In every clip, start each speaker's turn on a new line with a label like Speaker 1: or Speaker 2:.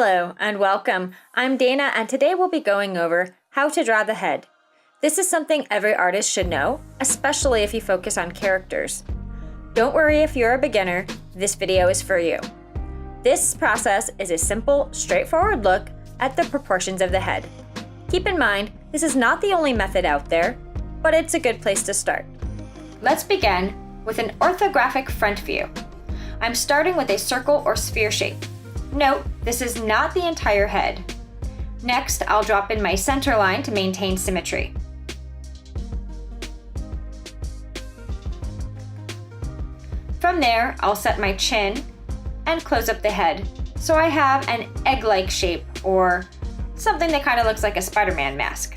Speaker 1: Hello and welcome. I'm Dana and today we'll be going over how to draw the head. This is something every artist should know, especially if you focus on characters. Don't worry if you're a beginner, this video is for you. This process is a simple, straightforward look at the proportions of the head. Keep in mind, this is not the only method out there, but it's a good place to start. Let's begin with an orthographic front view. I'm starting with a circle or sphere shape. Note, this is not the entire head. Next, I'll drop in my center line to maintain symmetry. From there, I'll set my chin and close up the head, so I have an egg-like shape or something that kind of looks like a Spider-Man mask.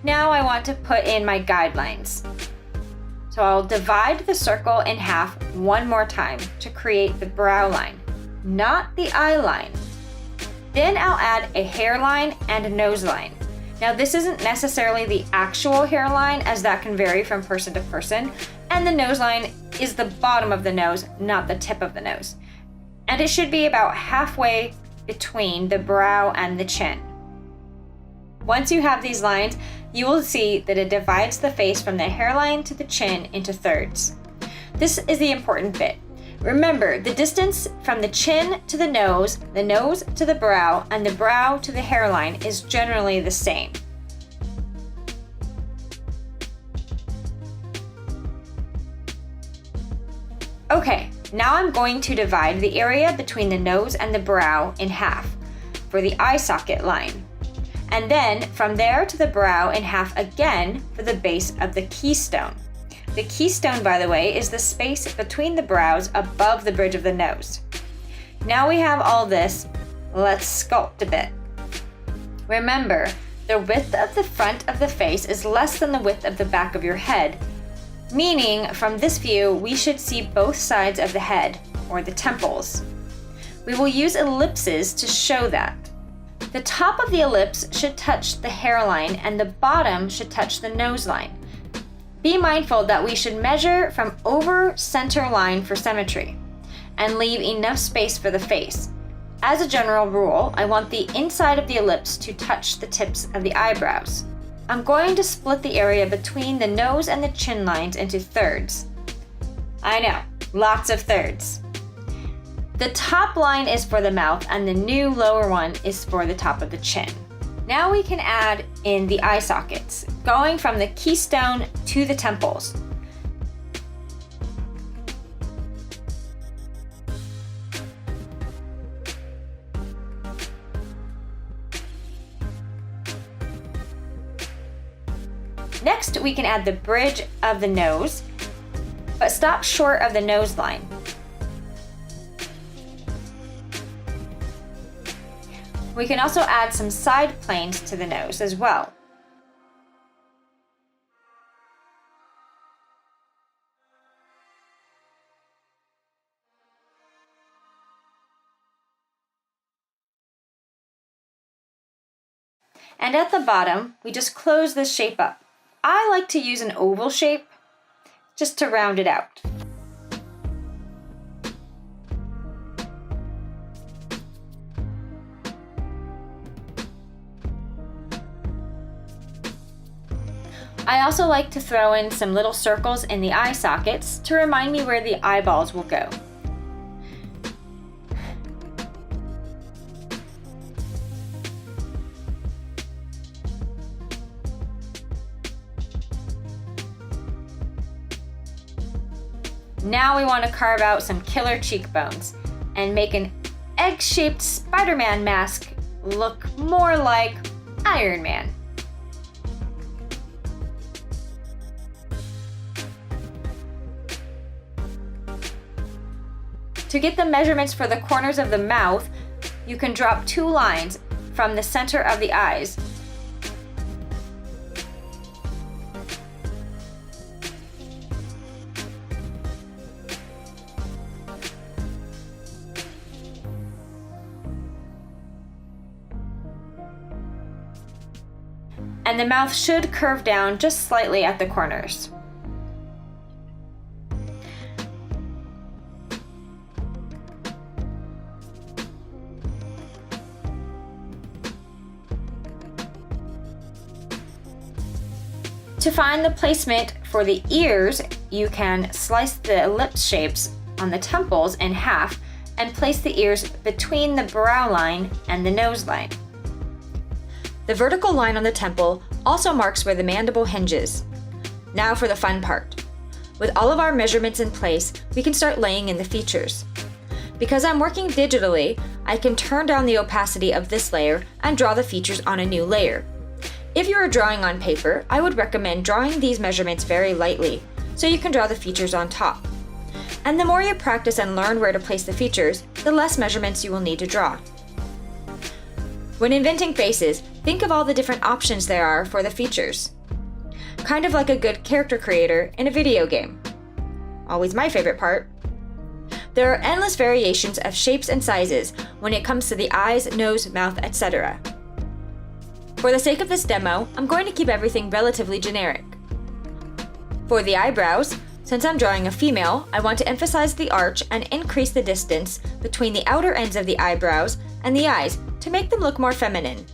Speaker 1: Now I want to put in my guidelines. So I'll divide the circle in half one more time to create the brow line, not the eye line. Then I'll add a hairline and a nose line. Now this isn't necessarily the actual hairline, as that can vary from person to person, and the nose line is the bottom of the nose, not the tip of the nose. And it should be about halfway between the brow and the chin. Once you have these lines, you will see that it divides the face from the hairline to the chin into thirds. This is the important bit. Remember, the distance from the chin to the nose to the brow, and the brow to the hairline is generally the same. Okay, now I'm going to divide the area between the nose and the brow in half for the eye socket line. And then from there to the brow in half again for the base of the keystone. The keystone, by the way, is the space between the brows above the bridge of the nose. Now we have all this, let's sculpt a bit. Remember, the width of the front of the face is less than the width of the back of your head, meaning from this view, we should see both sides of the head, or the temples. We will use ellipses to show that. The top of the ellipse should touch the hairline and the bottom should touch the nose line. Be mindful that we should measure from over center line for symmetry and leave enough space for the face. As a general rule, I want the inside of the ellipse to touch the tips of the eyebrows. I'm going to split the area between the nose and the chin lines into thirds. I know, lots of thirds. The top line is for the mouth and the new lower one is for the top of the chin. Now we can add in the eye sockets, going from the keystone to the temples. Next, we can add the bridge of the nose, but stop short of the nose line. We can also add some side planes to the nose as well. And at the bottom, we just close this shape up. I like to use an oval shape just to round it out. I also like to throw in some little circles in the eye sockets to remind me where the eyeballs will go. Now we want to carve out some killer cheekbones and make an egg-shaped Spider-Man mask look more like Iron Man. To get the measurements for the corners of the mouth, you can drop two lines from the center of the eyes. And the mouth should curve down just slightly at the corners. To find the placement for the ears, you can slice the ellipse shapes on the temples in half and place the ears between the brow line and the nose line. The vertical line on the temple also marks where the mandible hinges. Now for the fun part. With all of our measurements in place, we can start laying in the features. Because I'm working digitally, I can turn down the opacity of this layer and draw the features on a new layer. If you are drawing on paper, I would recommend drawing these measurements very lightly, so you can draw the features on top. And the more you practice and learn where to place the features, the less measurements you will need to draw. When inventing faces, think of all the different options there are for the features. Kind of like a good character creator in a video game. Always my favorite part. There are endless variations of shapes and sizes when it comes to the eyes, nose, mouth, etc. For the sake of this demo, I'm going to keep everything relatively generic. For the eyebrows, since I'm drawing a female, I want to emphasize the arch and increase the distance between the outer ends of the eyebrows and the eyes to make them look more feminine.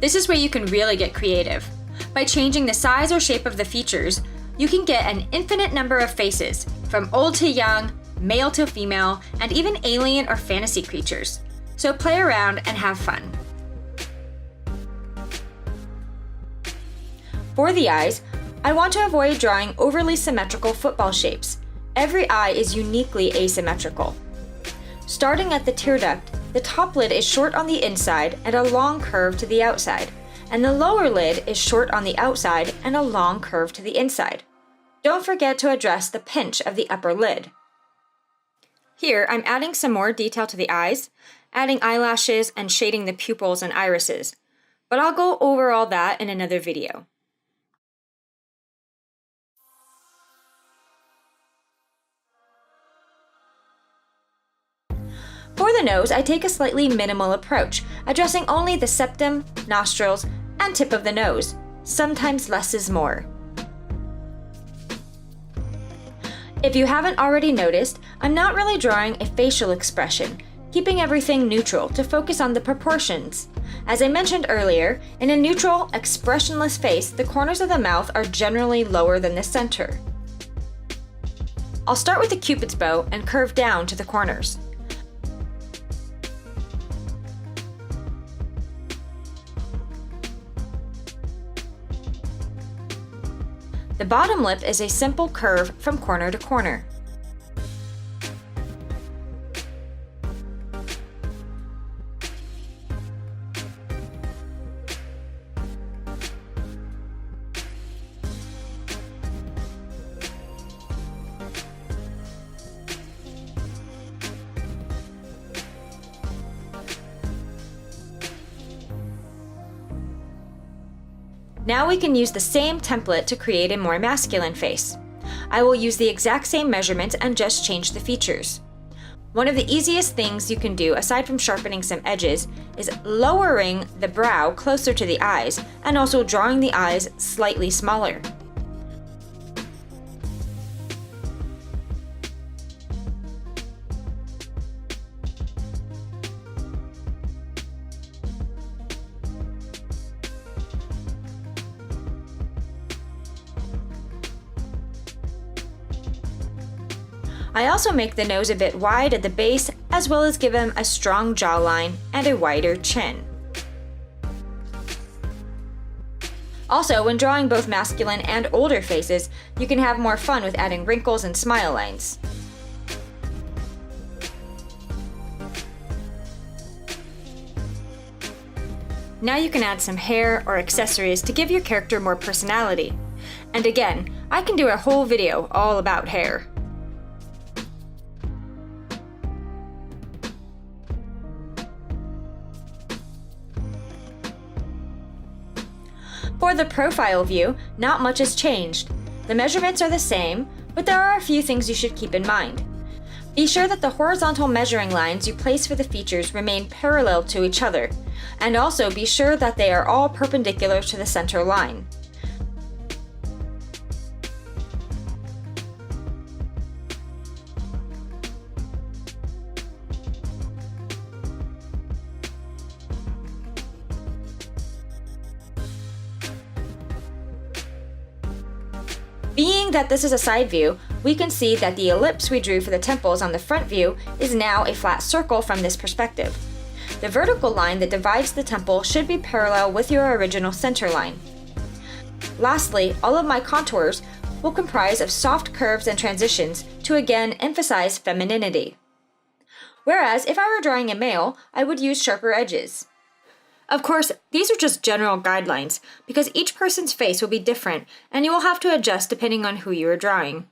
Speaker 1: This is where you can really get creative. By changing the size or shape of the features, you can get an infinite number of faces, from old to young, male to female, and even alien or fantasy creatures. So play around and have fun. For the eyes, I want to avoid drawing overly symmetrical football shapes. Every eye is uniquely asymmetrical. Starting at the tear duct, the top lid is short on the inside and a long curve to the outside, and the lower lid is short on the outside and a long curve to the inside. Don't forget to address the pinch of the upper lid. Here, I'm adding some more detail to the eyes, adding eyelashes and shading the pupils and irises, but I'll go over all that in another video. For the nose, I take a slightly minimal approach, addressing only the septum, nostrils, and tip of the nose. Sometimes less is more. If you haven't already noticed, I'm not really drawing a facial expression, keeping everything neutral to focus on the proportions. As I mentioned earlier, in a neutral, expressionless face, the corners of the mouth are generally lower than the center. I'll start with the Cupid's bow and curve down to the corners. The bottom lip is a simple curve from corner to corner. Now we can use the same template to create a more masculine face. I will use the exact same measurements and just change the features. One of the easiest things you can do, aside from sharpening some edges, is lowering the brow closer to the eyes and also drawing the eyes slightly smaller. I also make the nose a bit wide at the base, as well as give him a strong jawline and a wider chin. Also, when drawing both masculine and older faces, you can have more fun with adding wrinkles and smile lines. Now you can add some hair or accessories to give your character more personality. And again, I can do a whole video all about hair. For the profile view, not much has changed. The measurements are the same, but there are a few things you should keep in mind. Be sure that the horizontal measuring lines you place for the features remain parallel to each other, and also be sure that they are all perpendicular to the center line. Being that this is a side view, we can see that the ellipse we drew for the temples on the front view is now a flat circle from this perspective. The vertical line that divides the temple should be parallel with your original center line. Lastly, all of my contours will comprise of soft curves and transitions to again emphasize femininity. Whereas if I were drawing a male, I would use sharper edges. Of course, these are just general guidelines because each person's face will be different and you will have to adjust depending on who you are drawing.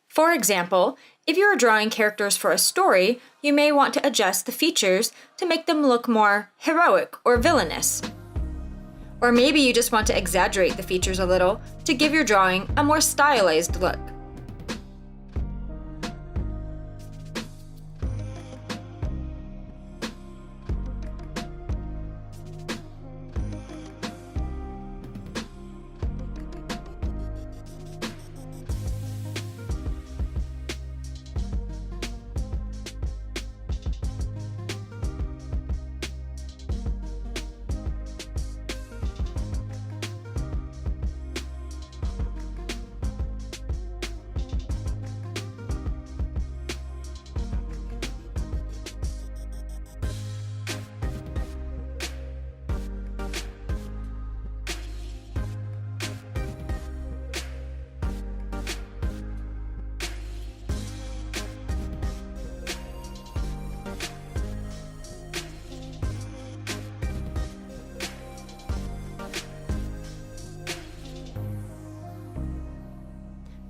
Speaker 1: For example, if you are drawing characters for a story, you may want to adjust the features to make them look more heroic or villainous. Or maybe you just want to exaggerate the features a little to give your drawing a more stylized look.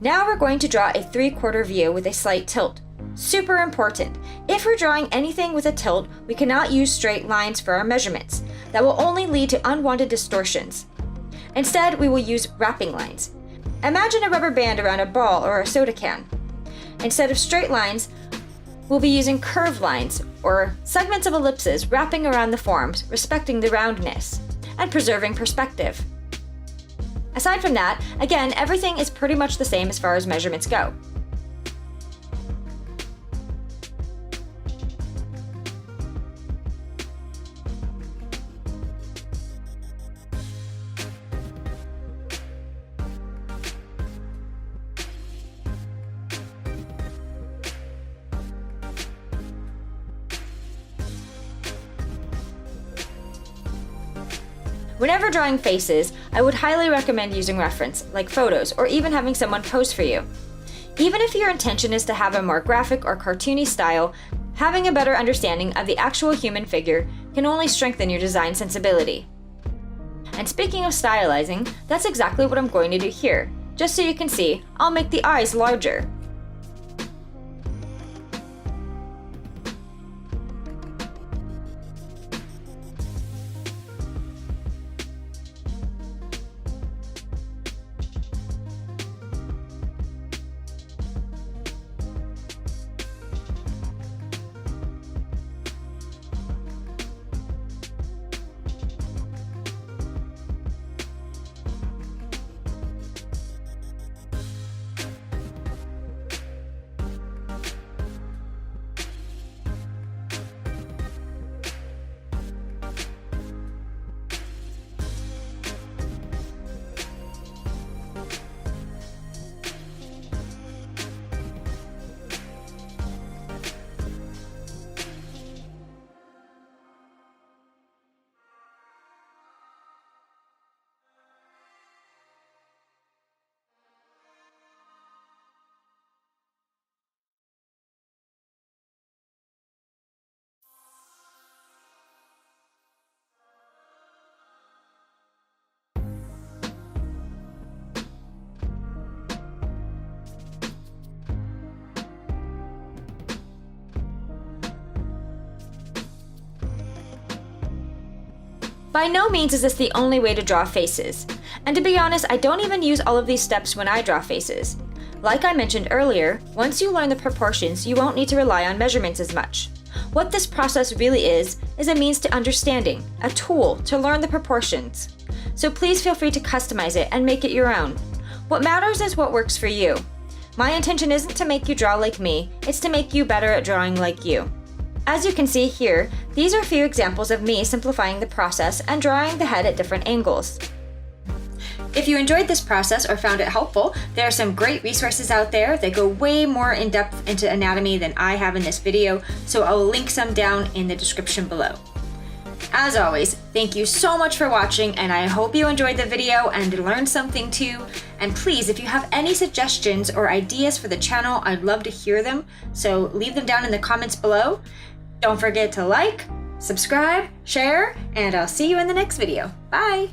Speaker 1: Now we're going to draw a 3/4 view with a slight tilt. Super important! If we're drawing anything with a tilt, we cannot use straight lines for our measurements. That will only lead to unwanted distortions. Instead, we will use wrapping lines. Imagine a rubber band around a ball or a soda can. Instead of straight lines, we'll be using curved lines or segments of ellipses wrapping around the forms, respecting the roundness and preserving perspective. Aside from that, again, everything is pretty much the same as far as measurements go. Whenever drawing faces, I would highly recommend using reference, like photos, or even having someone pose for you. Even if your intention is to have a more graphic or cartoony style, having a better understanding of the actual human figure can only strengthen your design sensibility. And speaking of stylizing, that's exactly what I'm going to do here. Just so you can see, I'll make the eyes larger. By no means is this the only way to draw faces. And to be honest, I don't even use all of these steps when I draw faces. Like I mentioned earlier, once you learn the proportions, you won't need to rely on measurements as much. What this process really is a means to understanding, a tool to learn the proportions. So please feel free to customize it and make it your own. What matters is what works for you. My intention isn't to make you draw like me, it's to make you better at drawing like you. As you can see here, these are a few examples of me simplifying the process and drawing the head at different angles. If you enjoyed this process or found it helpful, there are some great resources out there that go way more in depth into anatomy than I have in this video, so I'll link some down in the description below. As always, thank you so much for watching, and I hope you enjoyed the video and learned something too. And please, if you have any suggestions or ideas for the channel, I'd love to hear them, so leave them down in the comments below. Don't forget to like, subscribe, share, and I'll see you in the next video. Bye!